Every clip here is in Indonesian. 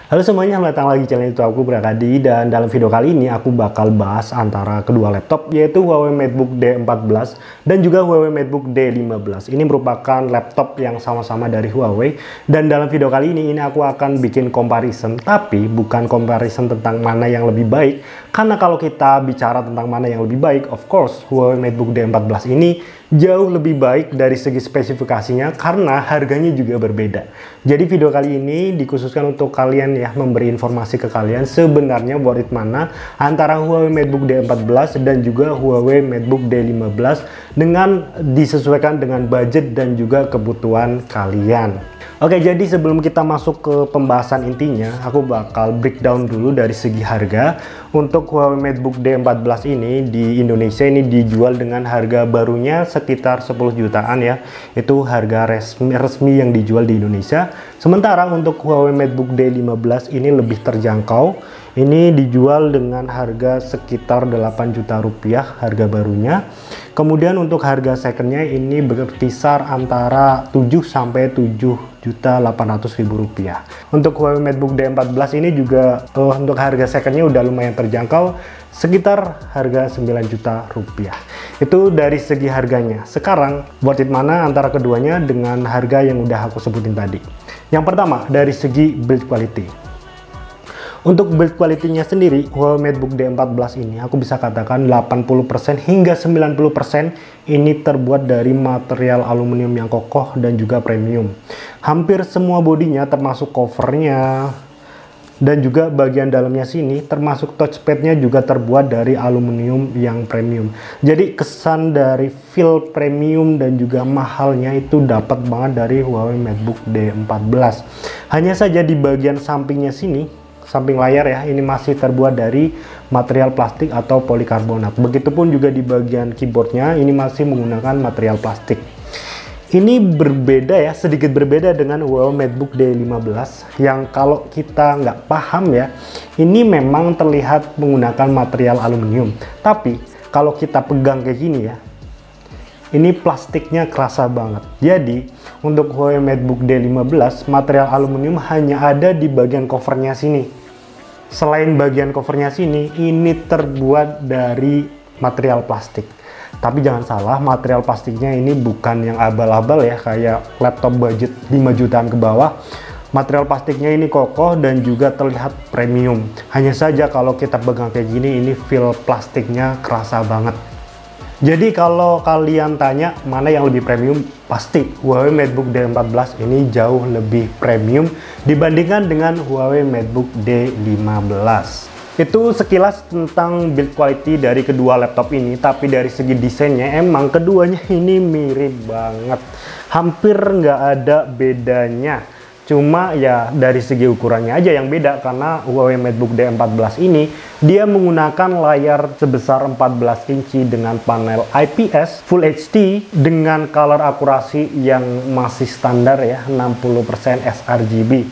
Halo semuanya, selamat datang lagi di channel YouTube aku Prakadi, dan dalam video kali ini aku bakal bahas antara kedua laptop, yaitu Huawei MateBook D14 dan juga Huawei MateBook D15. Ini merupakan laptop yang sama-sama dari Huawei, dan dalam video kali ini aku akan bikin comparison, tapi bukan comparison tentang mana yang lebih baik, karena kalau kita bicara tentang mana yang lebih baik, of course Huawei MateBook D14 ini jauh lebih baik dari segi spesifikasinya karena harganya juga berbeda. Jadi video kali ini dikhususkan untuk kalian ya, memberi informasi ke kalian sebenarnya worth it mana antara Huawei MateBook D14 dan juga Huawei MateBook D15 dengan disesuaikan dengan budget dan juga kebutuhan kalian. Oke, jadi sebelum kita masuk ke pembahasan intinya, aku bakal breakdown dulu dari segi harga. Untuk Huawei MateBook D14 ini di Indonesia ini dijual dengan harga barunya sekitar 10 jutaan ya. Itu harga resmi yang dijual di Indonesia. Sementara untuk Huawei MateBook D15 ini lebih terjangkau. Ini dijual dengan harga sekitar 8 juta rupiah harga barunya. Kemudian untuk harga secondnya ini berkisar antara 7 sampai 7.800.000 rupiah. Untuk Huawei MateBook D14 ini juga untuk harga secondnya udah lumayan terjangkau, sekitar harga 9 juta rupiah. Itu dari segi harganya. Sekarang worth it mana antara keduanya dengan harga yang udah aku sebutin tadi. Yang pertama dari segi build quality. Untuk build quality-nya sendiri, Huawei MateBook D14 ini aku bisa katakan 80% hingga 90% ini terbuat dari material aluminium yang kokoh dan juga premium. Hampir semua bodinya termasuk covernya dan juga bagian dalamnya sini termasuk touchpad-nya juga terbuat dari aluminium yang premium. Jadi kesan dari feel premium dan juga mahalnya itu dapat banget dari Huawei MateBook D14. Hanya saja di bagian sampingnya sini, samping layar ya, ini masih terbuat dari material plastik atau polikarbonat. Begitupun juga di bagian keyboardnya ini masih menggunakan material plastik. Ini berbeda ya, sedikit berbeda dengan Huawei MateBook D15 yang kalau kita nggak paham ya, ini memang terlihat menggunakan material aluminium. Tapi kalau kita pegang kayak gini ya, ini plastiknya kerasa banget. Jadi untuk Huawei MateBook D15 material aluminium hanya ada di bagian covernya sini. Selain bagian covernya sini, ini terbuat dari material plastik. Tapi jangan salah, material plastiknya ini bukan yang abal-abal ya, kayak laptop budget 5 jutaan ke bawah. Material plastiknya ini kokoh dan juga terlihat premium. Hanya saja kalau kita pegang kayak gini, ini feel plastiknya kerasa banget. Jadi kalau kalian tanya mana yang lebih premium, pasti Huawei MateBook D14 ini jauh lebih premium dibandingkan dengan Huawei MateBook D15. Itu sekilas tentang build quality dari kedua laptop ini, tapi dari segi desainnya emang keduanya ini mirip banget. Hampir nggak ada bedanya. Cuma ya dari segi ukurannya aja yang beda, karena Huawei MateBook D14 ini dia menggunakan layar sebesar 14 inci dengan panel IPS Full HD dengan color akurasi yang masih standar ya, 60% sRGB.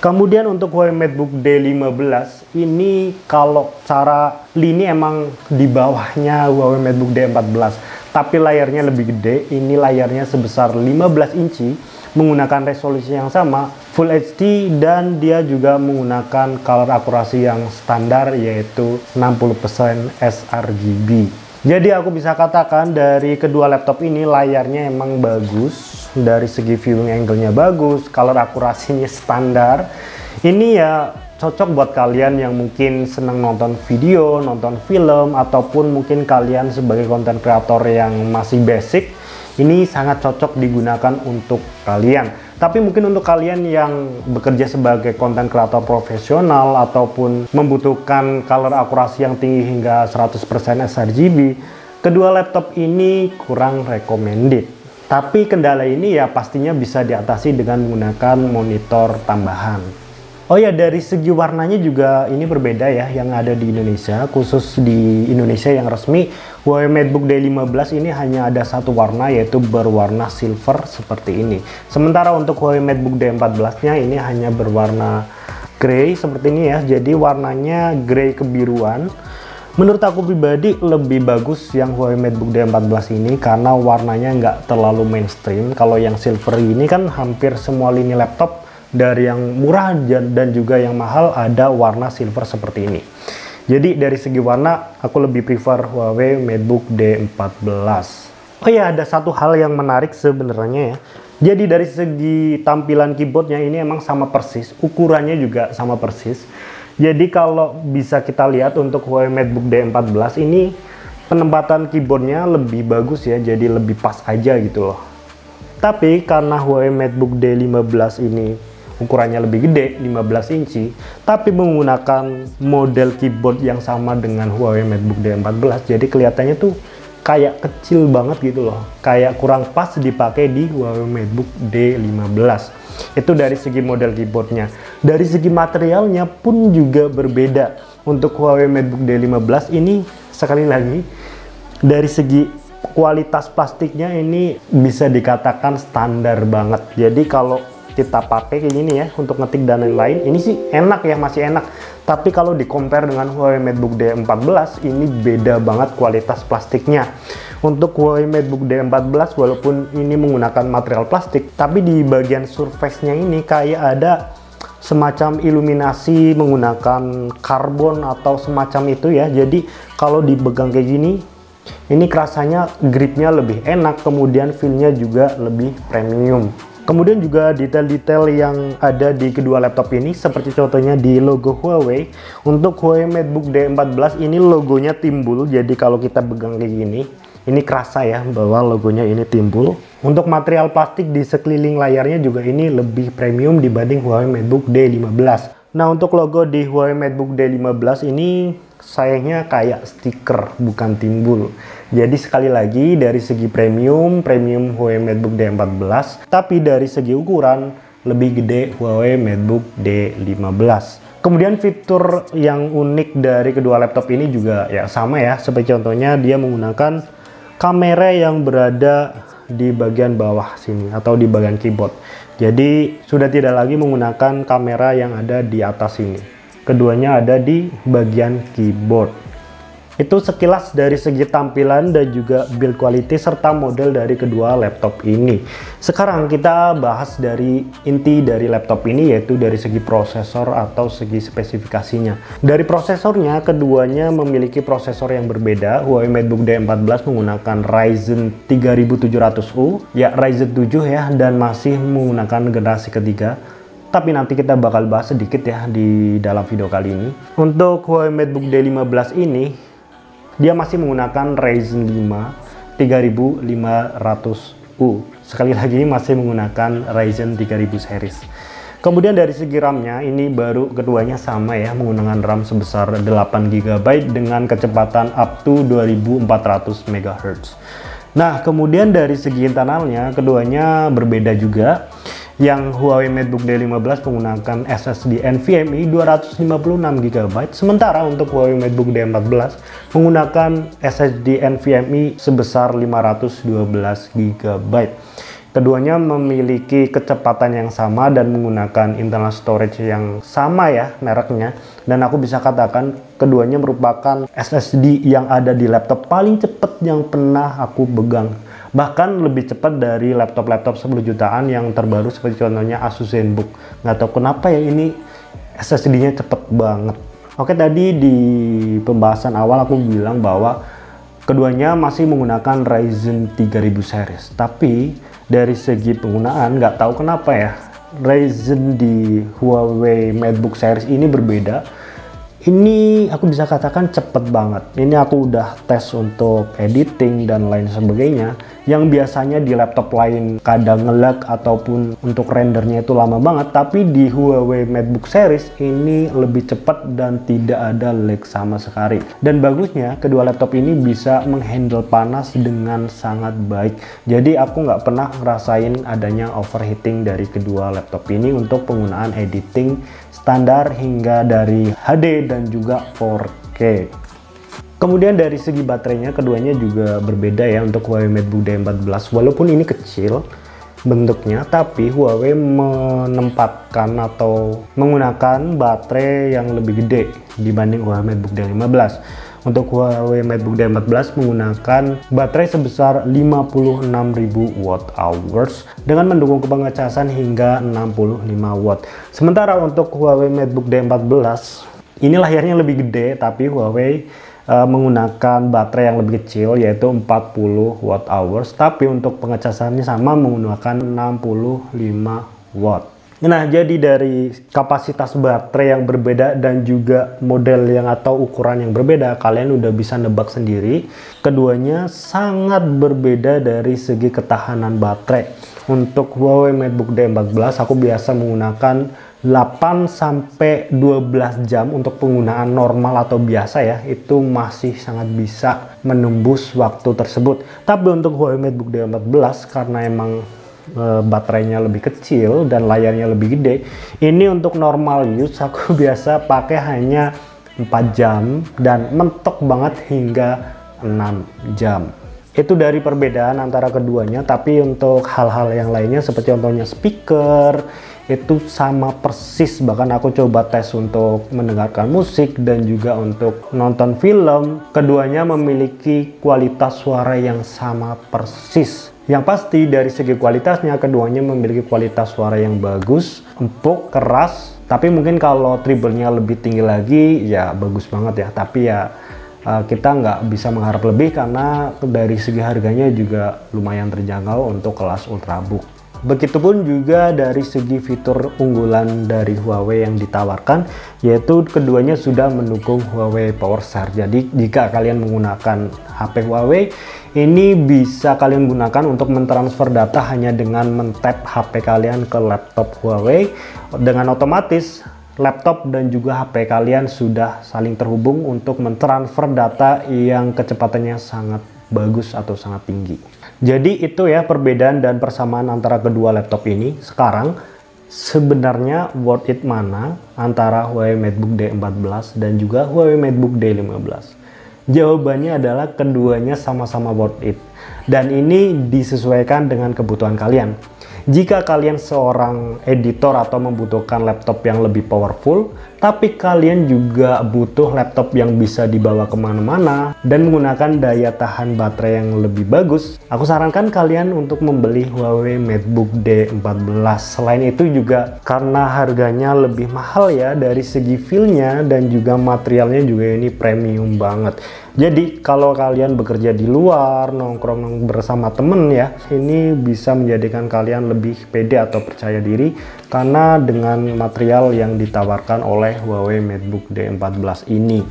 Kemudian untuk Huawei MateBook D15 ini kalau cara lini emang di bawahnya Huawei MateBook D14, tapi layarnya lebih gede. Ini layarnya sebesar 15 inci menggunakan resolusi yang sama, Full HD, dan dia juga menggunakan color akurasi yang standar yaitu 60% sRGB. Jadi aku bisa katakan dari kedua laptop ini layarnya emang bagus, dari segi viewing angle-nya bagus, color akurasinya standar. Ini ya cocok buat kalian yang mungkin senang nonton video, nonton film, ataupun mungkin kalian sebagai konten kreator yang masih basic. Ini sangat cocok digunakan untuk kalian. Tapi mungkin untuk kalian yang bekerja sebagai konten kreator profesional ataupun membutuhkan color akurasi yang tinggi hingga 100% sRGB, kedua laptop ini kurang recommended. Tapi kendala ini ya pastinya bisa diatasi dengan menggunakan monitor tambahan. Oh ya, dari segi warnanya juga ini berbeda ya yang ada di Indonesia. Khusus di Indonesia yang resmi, Huawei MateBook D15 ini hanya ada satu warna, yaitu berwarna silver seperti ini. Sementara untuk Huawei MateBook D14-nya ini hanya berwarna grey seperti ini ya. Jadi warnanya grey kebiruan. Menurut aku pribadi lebih bagus yang Huawei MateBook D14 ini karena warnanya nggak terlalu mainstream. Kalau yang silver ini kan hampir semua lini laptop Dari yang murah dan juga yang mahal ada warna silver seperti ini. Jadi dari segi warna aku lebih prefer Huawei MateBook D14. Oh ya, ada satu hal yang menarik sebenarnya ya. Jadi dari segi tampilan keyboardnya ini emang sama persis, ukurannya juga sama persis. Jadi kalau bisa kita lihat untuk Huawei MateBook D14 ini penempatan keyboardnya lebih bagus ya, jadi lebih pas aja gitu loh. Tapi karena Huawei MateBook D15 ini ukurannya lebih gede, 15 inci, tapi menggunakan model keyboard yang sama dengan Huawei MateBook D14, jadi kelihatannya tuh kayak kecil banget gitu loh, kayak kurang pas dipakai di Huawei MateBook D15. Itu dari segi model keyboardnya. Dari segi materialnya pun juga berbeda. Untuk Huawei MateBook D15 ini sekali lagi dari segi kualitas plastiknya ini bisa dikatakan standar banget. Jadi kalau kita pakai kayak gini ya untuk ngetik dan lain-lain, ini sih enak ya, masih enak. Tapi kalau di compare dengan Huawei MateBook D14 ini beda banget kualitas plastiknya. Untuk Huawei MateBook D14 walaupun ini menggunakan material plastik, tapi di bagian surface-nya ini kayak ada semacam iluminasi menggunakan karbon atau semacam itu ya. Jadi kalau dipegang kayak gini, ini kerasanya gripnya lebih enak, kemudian feel-nya juga lebih premium. Kemudian juga detail-detail yang ada di kedua laptop ini seperti contohnya di logo Huawei. Untuk Huawei MateBook D14 ini logonya timbul, jadi kalau kita pegang kayak gini, ini kerasa ya bahwa logonya ini timbul. Untuk material plastik di sekeliling layarnya juga ini lebih premium dibanding Huawei MateBook D15. Nah, untuk logo di Huawei MateBook D15 ini sayangnya kayak stiker, bukan timbul. Jadi sekali lagi dari segi premium Huawei MateBook D14, tapi dari segi ukuran lebih gede Huawei MateBook D15. Kemudian fitur yang unik dari kedua laptop ini juga ya sama ya, seperti contohnya dia menggunakan kamera yang berada di bagian bawah sini atau di bagian keyboard. Jadi sudah tidak lagi menggunakan kamera yang ada di atas ini. Keduanya ada di bagian keyboard. Itu sekilas dari segi tampilan dan juga build quality serta model dari kedua laptop ini. Sekarang kita bahas dari inti dari laptop ini, yaitu dari segi prosesor atau segi spesifikasinya. Dari prosesornya, keduanya memiliki prosesor yang berbeda. Huawei MateBook D14 menggunakan Ryzen 3700U, ya Ryzen 7 ya, dan masih menggunakan generasi ketiga. Tapi nanti kita bakal bahas sedikit ya di dalam video kali ini. Untuk Huawei MateBook D15 ini, dia masih menggunakan Ryzen 5 3500U. Sekali lagi masih menggunakan Ryzen 3000 series. Kemudian dari segi RAM-nya ini baru keduanya sama ya, menggunakan RAM sebesar 8GB dengan kecepatan up to 2400 MHz. Nah, kemudian dari segi internalnya keduanya berbeda juga. Yang Huawei MateBook D15 menggunakan SSD NVMe 256GB, sementara untuk Huawei MateBook D14 menggunakan SSD NVMe sebesar 512GB. Keduanya memiliki kecepatan yang sama dan menggunakan internal storage yang sama ya mereknya, dan aku bisa katakan keduanya merupakan SSD yang ada di laptop paling cepat yang pernah aku pegang. Bahkan lebih cepat dari laptop-laptop 10 jutaan yang terbaru seperti contohnya Asus ZenBook. Nggak tahu kenapa ya, ini SSD-nya cepet banget. Oke, tadi di pembahasan awal aku bilang bahwa keduanya masih menggunakan Ryzen 3000 series. Tapi dari segi penggunaan nggak tahu kenapa ya, Ryzen di Huawei MateBook series ini berbeda. Ini aku bisa katakan cepet banget. Ini aku udah tes untuk editing dan lain sebagainya. Yang biasanya di laptop lain kadang nge-lag ataupun untuk rendernya itu lama banget. Tapi di Huawei MateBook series ini lebih cepat dan tidak ada lag sama sekali. Dan bagusnya kedua laptop ini bisa menghandle panas dengan sangat baik. Jadi aku nggak pernah ngerasain adanya overheating dari kedua laptop ini untuk penggunaan editing standar hingga dari HD dan juga 4K. Kemudian dari segi baterainya keduanya juga berbeda ya. Untuk Huawei MateBook D14 walaupun ini kecil bentuknya, tapi Huawei menempatkan atau menggunakan baterai yang lebih gede dibanding Huawei MateBook D15. Untuk Huawei MateBook D14 menggunakan baterai sebesar 56.000 Wh dengan mendukung pengecasan hingga 65 Watt. Sementara untuk Huawei MateBook D14 ini layarnya lebih gede, tapi Huawei menggunakan baterai yang lebih kecil yaitu 40 Wh, tapi untuk pengecasannya sama menggunakan 65 Watt. Nah, jadi dari kapasitas baterai yang berbeda dan juga model yang atau ukuran yang berbeda, kalian udah bisa nebak sendiri. Keduanya sangat berbeda dari segi ketahanan baterai. Untuk Huawei MateBook D14 aku biasa menggunakan 8-12 jam untuk penggunaan normal atau biasa ya, itu masih sangat bisa menembus waktu tersebut. Tapi untuk Huawei MateBook D14 karena emang baterainya lebih kecil dan layarnya lebih gede, ini untuk normal use aku biasa pakai hanya 4 jam dan mentok banget hingga 6 jam. Itu dari perbedaan antara keduanya. Tapi untuk hal-hal yang lainnya seperti contohnya speaker itu sama persis, bahkan aku coba tes untuk mendengarkan musik dan juga untuk nonton film, keduanya memiliki kualitas suara yang sama persis. Yang pasti dari segi kualitasnya keduanya memiliki kualitas suara yang bagus, empuk, keras, tapi mungkin kalau treble-nya lebih tinggi lagi ya bagus banget ya, tapi ya kita nggak bisa mengharap lebih karena dari segi harganya juga lumayan terjangkau untuk kelas ultrabook. Begitupun juga dari segi fitur unggulan dari Huawei yang ditawarkan, yaitu keduanya sudah mendukung Huawei PowerShare. Jadi jika kalian menggunakan HP Huawei, ini bisa kalian gunakan untuk mentransfer data hanya dengan men-tap HP kalian ke laptop Huawei. Dengan otomatis laptop dan juga HP kalian sudah saling terhubung untuk mentransfer data yang kecepatannya sangat bagus atau sangat tinggi. Jadi itu ya perbedaan dan persamaan antara kedua laptop ini. Sekarang sebenarnya worth it mana antara Huawei MateBook D14 dan juga Huawei MateBook D15? Jawabannya adalah keduanya sama-sama worth it, dan ini disesuaikan dengan kebutuhan kalian. Jika kalian seorang editor atau membutuhkan laptop yang lebih powerful, tapi kalian juga butuh laptop yang bisa dibawa kemana-mana dan menggunakan daya tahan baterai yang lebih bagus, aku sarankan kalian untuk membeli Huawei MateBook D14. Selain itu juga karena harganya lebih mahal ya, dari segi feel-nya dan juga materialnya juga ini premium banget. Jadi kalau kalian bekerja di luar, nongkrong bersama temen ya, ini bisa menjadikan kalian lebih pede atau percaya diri karena dengan material yang ditawarkan oleh Huawei MateBook D14 ini.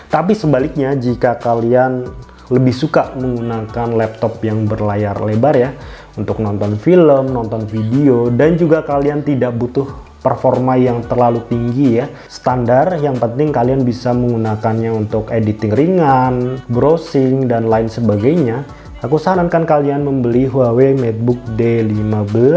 Tapi sebaliknya, jika kalian lebih suka menggunakan laptop yang berlayar lebar ya, untuk nonton film, nonton video, dan juga kalian tidak butuh performa yang terlalu tinggi ya, standar, yang penting kalian bisa menggunakannya untuk editing ringan, browsing, dan lain sebagainya, aku sarankan kalian membeli Huawei MateBook D15.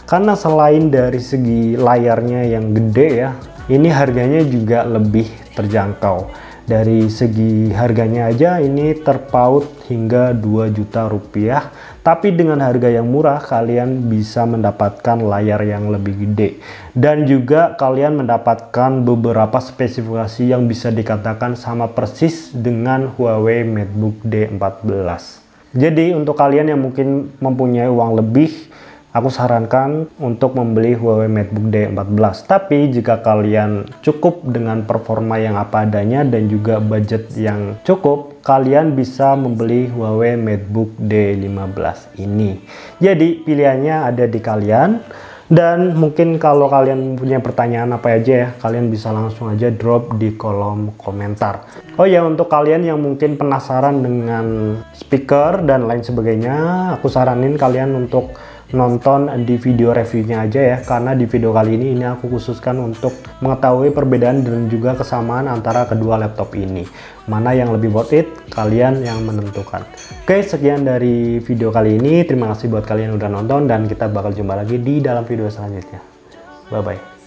Karena selain dari segi layarnya yang gede ya, ini harganya juga lebih terjangkau. Dari segi harganya aja ini terpaut hingga 2 juta rupiah, tapi dengan harga yang murah kalian bisa mendapatkan layar yang lebih gede dan juga kalian mendapatkan beberapa spesifikasi yang bisa dikatakan sama persis dengan Huawei MateBook D14. Jadi untuk kalian yang mungkin mempunyai uang lebih, aku sarankan untuk membeli Huawei MateBook D14. Tapi jika kalian cukup dengan performa yang apa adanya dan juga budget yang cukup, kalian bisa membeli Huawei MateBook D15 ini. Jadi pilihannya ada di kalian. Dan mungkin kalau kalian punya pertanyaan apa aja ya, kalian bisa langsung aja drop di kolom komentar. Oh ya, untuk kalian yang mungkin penasaran dengan speaker dan lain sebagainya, aku saranin kalian untuk nonton di video reviewnya aja ya, karena di video kali ini aku khususkan untuk mengetahui perbedaan dan juga kesamaan antara kedua laptop ini. Mana yang lebih worth it, kalian yang menentukan. Oke, sekian dari video kali ini. Terima kasih buat kalian yang udah nonton dan kita bakal jumpa lagi di dalam video selanjutnya. Bye bye.